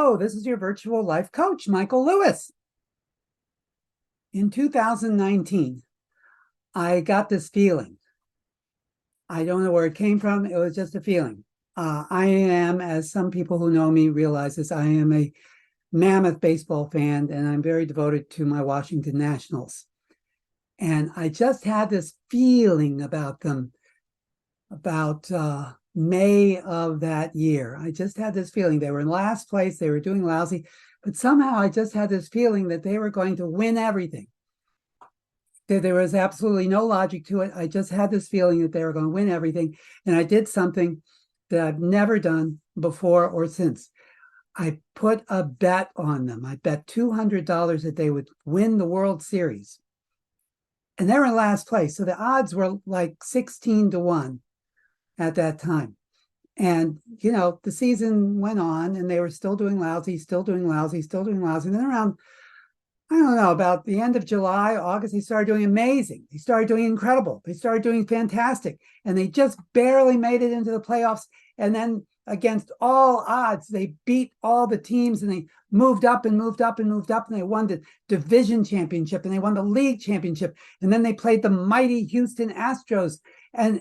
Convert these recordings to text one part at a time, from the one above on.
Hello, this is your virtual life coach, Michael Lewis. In 2019, I got this feeling. I don't know where it came from. It was just a feeling. I am, as some people who know me realize this, I am a mammoth baseball fan, and I'm very devoted to my Washington Nationals. And I just had this feeling about them about May of that year. I just had this feeling. They were in last place. They were doing lousy. But somehow I just had this feeling that they were going to win everything. That there was absolutely no logic to it. I just had this feeling that they were going to win everything. And I did something that I've never done before or since. I put a bet on them. I bet $200 that they would win the World Series. And they were in last place. So the odds were like 16-1 at that time. And, you know, the season went on and they were still doing lousy. And then around, I don't know, about the end of July, August, they started doing amazing. They started doing incredible. They started doing fantastic. And they just barely made it into the playoffs. And then against all odds, they beat all the teams and they moved up. And they won the division championship and they won the league championship. And then they played the mighty Houston Astros and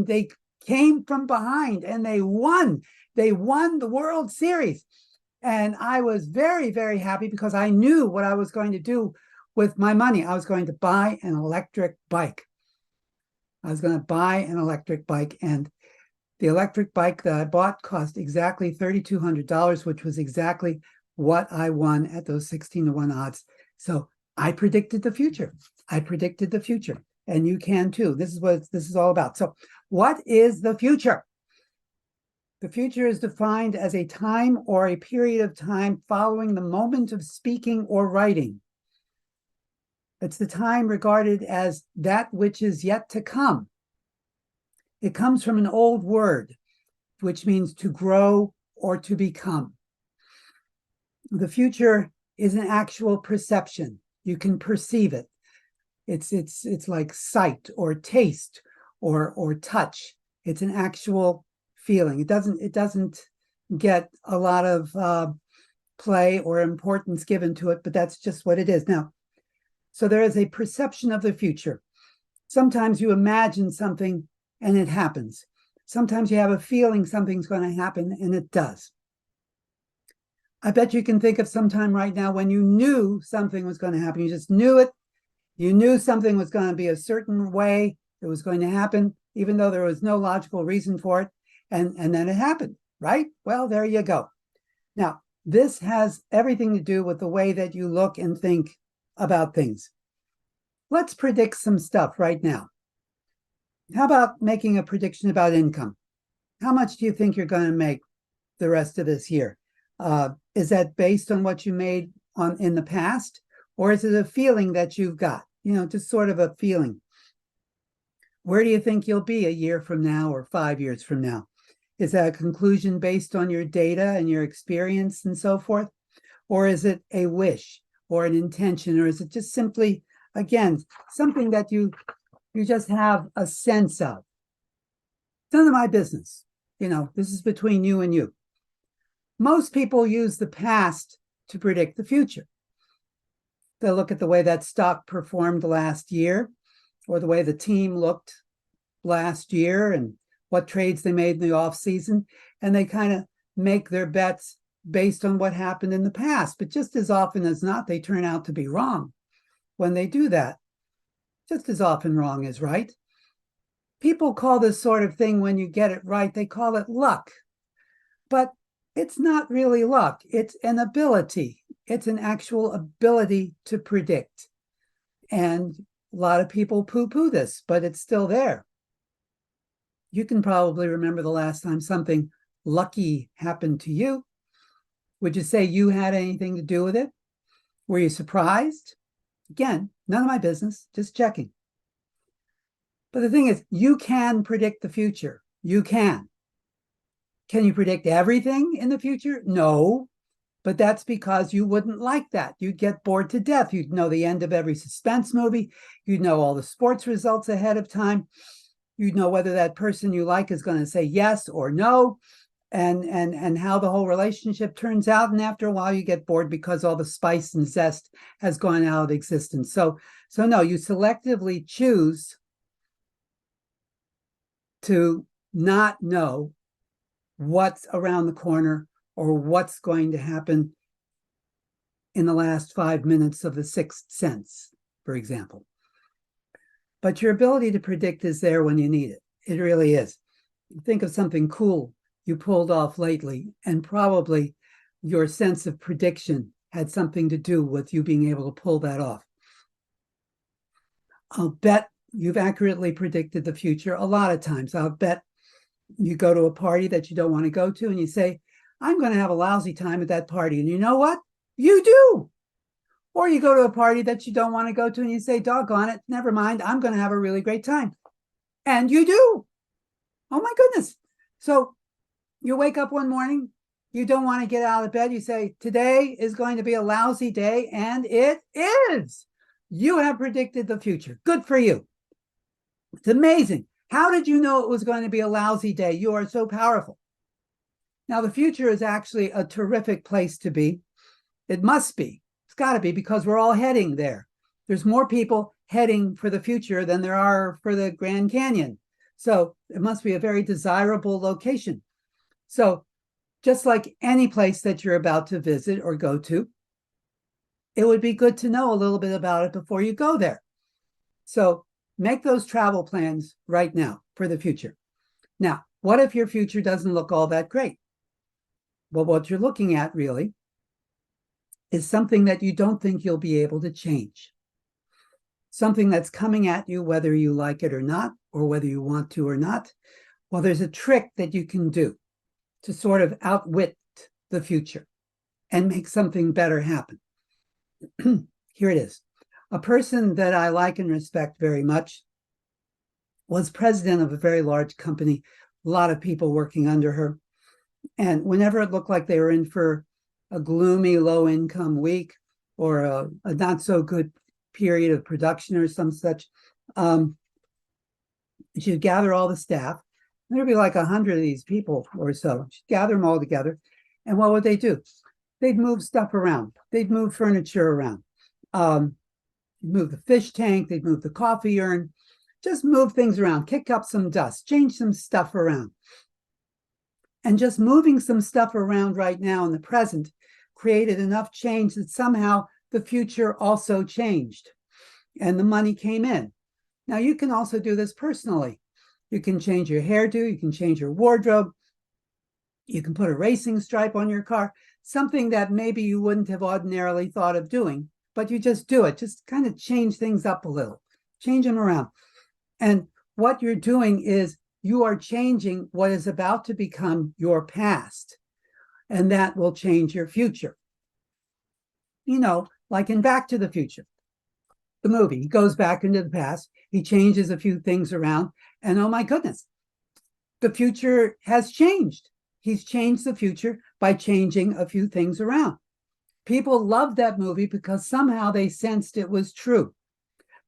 they came from behind and they won. They won the World Series. And I was very, very happy because I knew what I was going to do with my money. I was going to buy an electric bike. And the electric bike that I bought cost exactly $3,200, which was exactly what I won at those 16-1 odds. So I predicted the future. And you can too. This is what this is all about. So what is the future? The future is defined as a time or a period of time following the moment of speaking or writing. It's the time regarded as that which is yet to come. It comes from an old word, which means to grow or to become. The future is an actual perception. You can perceive it. It's like sight or taste or touch. It's an actual feeling. It doesn't get a lot of play or importance given to it, but that's just what it is. Now, so there is a perception of the future. Sometimes you imagine something and it happens. Sometimes you have a feeling something's going to happen and it does. I bet you can think of some time right now when you knew something was going to happen. You just knew it. You knew something was going to be a certain way. It was going to happen, even though there was no logical reason for it. And then it happened, right? Well, there you go. Now, this has everything to do with the way that you look and think about things. Let's predict some stuff right now. How about making a prediction about income? How much do you think you're going to make the rest of this year? Is that based on what you made in the past? Or is it a feeling that you've got? You know, just sort of a feeling. Where do you think you'll be a year from now or 5 years from now? Is that a conclusion based on your data and your experience and so forth? Or is it a wish or an intention? Or is it just simply, again, something that you just have a sense of? None of my business. You know, this is between you and you. Most people use the past to predict the future. They'll look at the way that stock performed last year or the way the team looked last year and what trades they made in the off season, and they kind of make their bets based on what happened in the past. But just as often as not, they turn out to be wrong when they do that. Just as often wrong as right. People call this sort of thing, when you get it right, they call it luck. But it's not really luck. It's an ability. It's an actual ability to predict. And a lot of people poo-poo this, but it's still there. You can probably remember the last time something lucky happened to you. Would you say you had anything to do with it? Were you surprised? Again, none of my business, just checking. But the thing is, you can predict the future. You can. Can you predict everything in the future? No, but that's because you wouldn't like that. You'd get bored to death. You'd know the end of every suspense movie. You'd know all the sports results ahead of time. You'd know whether that person you like is going to say yes or no. and how the whole relationship turns out. And after a while, you get bored because all the spice and zest has gone out of existence. So no, you selectively choose to not know what's around the corner or what's going to happen in the last 5 minutes of the sixth sense, for example. But your ability to predict is there when you need it. It really is. Think of something cool you pulled off lately, and probably your sense of prediction had something to do with you being able to pull that off. I'll bet you've accurately predicted the future a lot of times. I'll bet you go to a party that you don't want to go to and you say, I'm going to have a lousy time at that party. And you know what? You do. Or you go to a party that you don't want to go to and you say, doggone it, never mind, I'm going to have a really great time. And you do. Oh my goodness. So you wake up one morning, you don't want to get out of bed. You say, today is going to be a lousy day, and it is. You have predicted the future. Good for you. It's amazing. How did you know it was going to be a lousy day? You are so powerful. Now, the future is actually a terrific place to be. It must be. It's got to be, because we're all heading there. There's more people heading for the future than there are for the Grand Canyon. So it must be a very desirable location. So just like any place that you're about to visit or go to, it would be good to know a little bit about it before you go there. So make those travel plans right now for the future. Now, what if your future doesn't look all that great? Well, what you're looking at really is something that you don't think you'll be able to change. Something that's coming at you, whether you like it or not, or whether you want to or not. Well, there's a trick that you can do to sort of outwit the future and make something better happen. Here it is. A person that I like and respect very much was president of a very large company, a lot of people working under her. And whenever it looked like they were in for a gloomy, low-income week or a not-so-good period of production or some such, she'd gather all the staff. There'd be like 100 of these people or so. She'd gather them all together. And what would they do? They'd move stuff around. They'd move furniture around. Move the fish tank. They'd move the coffee urn. Just move things around, kick up some dust, change some stuff around. And just moving some stuff around right now in the present created enough change that somehow the future also changed and the money came in. Now, you can also do this personally. You can change your hairdo, you can change your wardrobe, you can put a racing stripe on your car, something that maybe you wouldn't have ordinarily thought of doing, but you just do it. Just kind of change things up a little, change them around. And what you're doing is you are changing what is about to become your past, and that will change your future. You know, like in Back to the Future, the movie, he goes back into the past, he changes a few things around, and oh my goodness, the future has changed. He's changed the future by changing a few things around. People loved that movie because somehow they sensed it was true.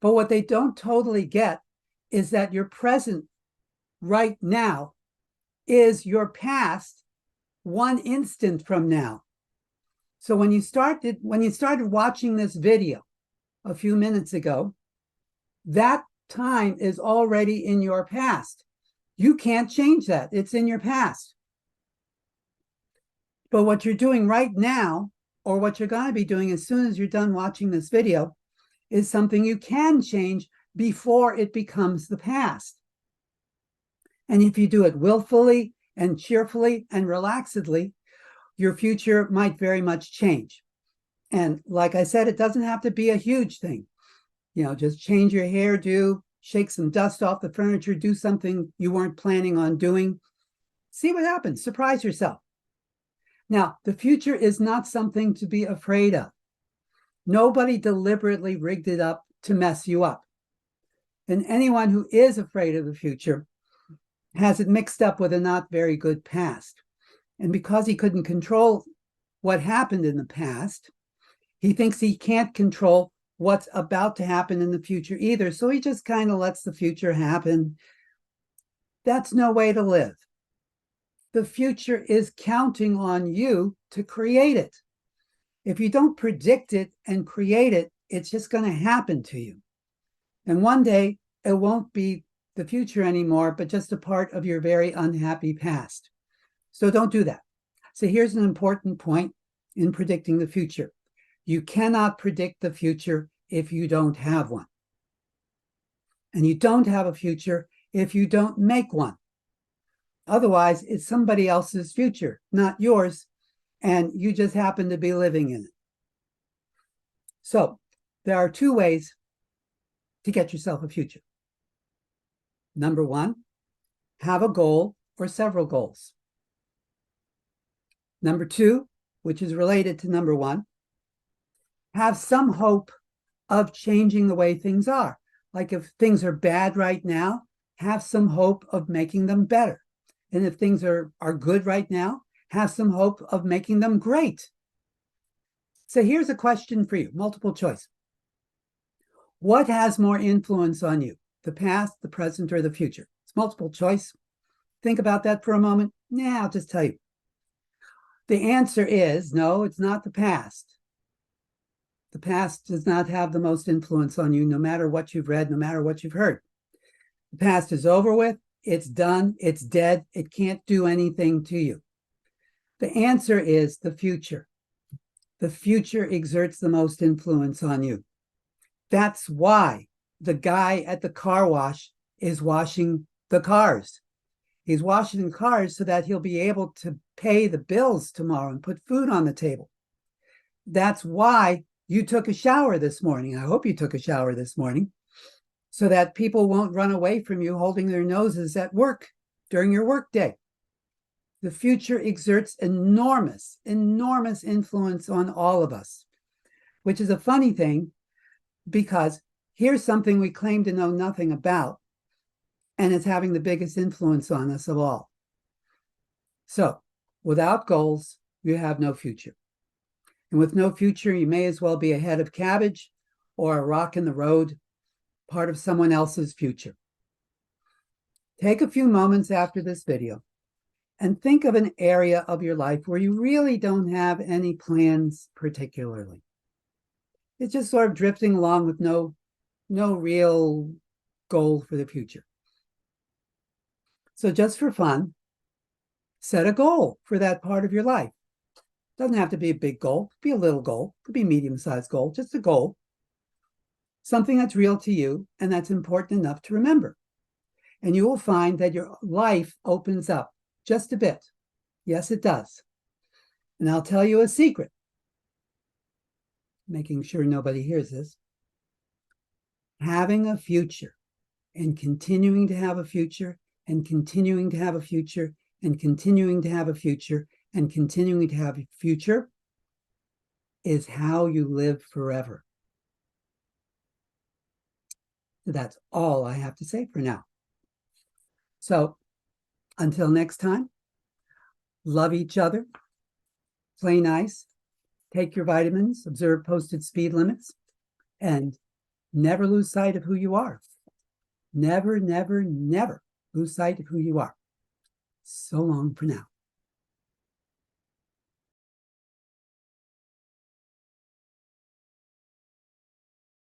But what they don't totally get is that your present right now is your past one instant from now. So when you started watching this video a few minutes ago, that time is already in your past. You can't change that. It's in your past. But what you're doing right now, or what you're going to be doing as soon as you're done watching this video, is something you can change before it becomes the past. And if you do it willfully and cheerfully and relaxedly, your future might very much change. And like I said, it doesn't have to be a huge thing. You know, just change your hairdo, shake some dust off the furniture, do something you weren't planning on doing. See what happens. Surprise yourself. Now, the future is not something to be afraid of. Nobody deliberately rigged it up to mess you up. And anyone who is afraid of the future has it mixed up with a not very good past. And because he couldn't control what happened in the past, he thinks he can't control what's about to happen in the future either. So he just kind of lets the future happen. That's no way to live. The future is counting on you to create it. If you don't predict it and create it, it's just going to happen to you. And one day it won't be the future anymore, but just a part of your very unhappy past. So don't do that. So here's an important point in predicting the future. You cannot predict the future if you don't have one. And you don't have a future if you don't make one. Otherwise, it's somebody else's future, not yours, and you just happen to be living in it. So there are two ways to get yourself a future. Number one, have a goal or several goals. Number two, which is related to number one, have some hope of changing the way things are. Like if things are bad right now, have some hope of making them better. And if things are good right now, have some hope of making them great. So here's a question for you, multiple choice. What has more influence on you, the past, the present, or the future? It's multiple choice. Think about that for a moment. I'll just tell you. The answer is no, it's not the past. The past does not have the most influence on you, no matter what you've read, no matter what you've heard. The past is over with. It's done. It's dead. It can't do anything to you. The answer is the future. The future exerts the most influence on you. That's why the guy at the car wash is washing the cars. He's washing the cars so that he'll be able to pay the bills tomorrow and put food on the table. That's why you took a shower this morning. I hope you took a shower this morning so that people won't run away from you holding their noses at work during your workday. The future exerts enormous, enormous influence on all of us, which is a funny thing because here's something we claim to know nothing about, and it's having the biggest influence on us of all. So without goals, you have no future. And with no future, you may as well be a head of cabbage or a rock in the road, part of someone else's future. Take a few moments after this video and think of an area of your life where you really don't have any plans particularly. It's just sort of drifting along with no real goal for the future. So just for fun, set a goal for that part of your life. It doesn't have to be a big goal. It could be a little goal. It could be a medium-sized goal, just a goal. Something that's real to you and that's important enough to remember. And you will find that your life opens up just a bit. Yes, it does. And I'll tell you a secret, making sure nobody hears this. Having a future and continuing to have a future and continuing to have a future and continuing to have a future and continuing to have a future is how you live forever. That's all I have to say for now. So until next time, love each other, play nice, take your vitamins, observe posted speed limits, and never lose sight of who you are. Never, never, never lose sight of who you are. So long for now.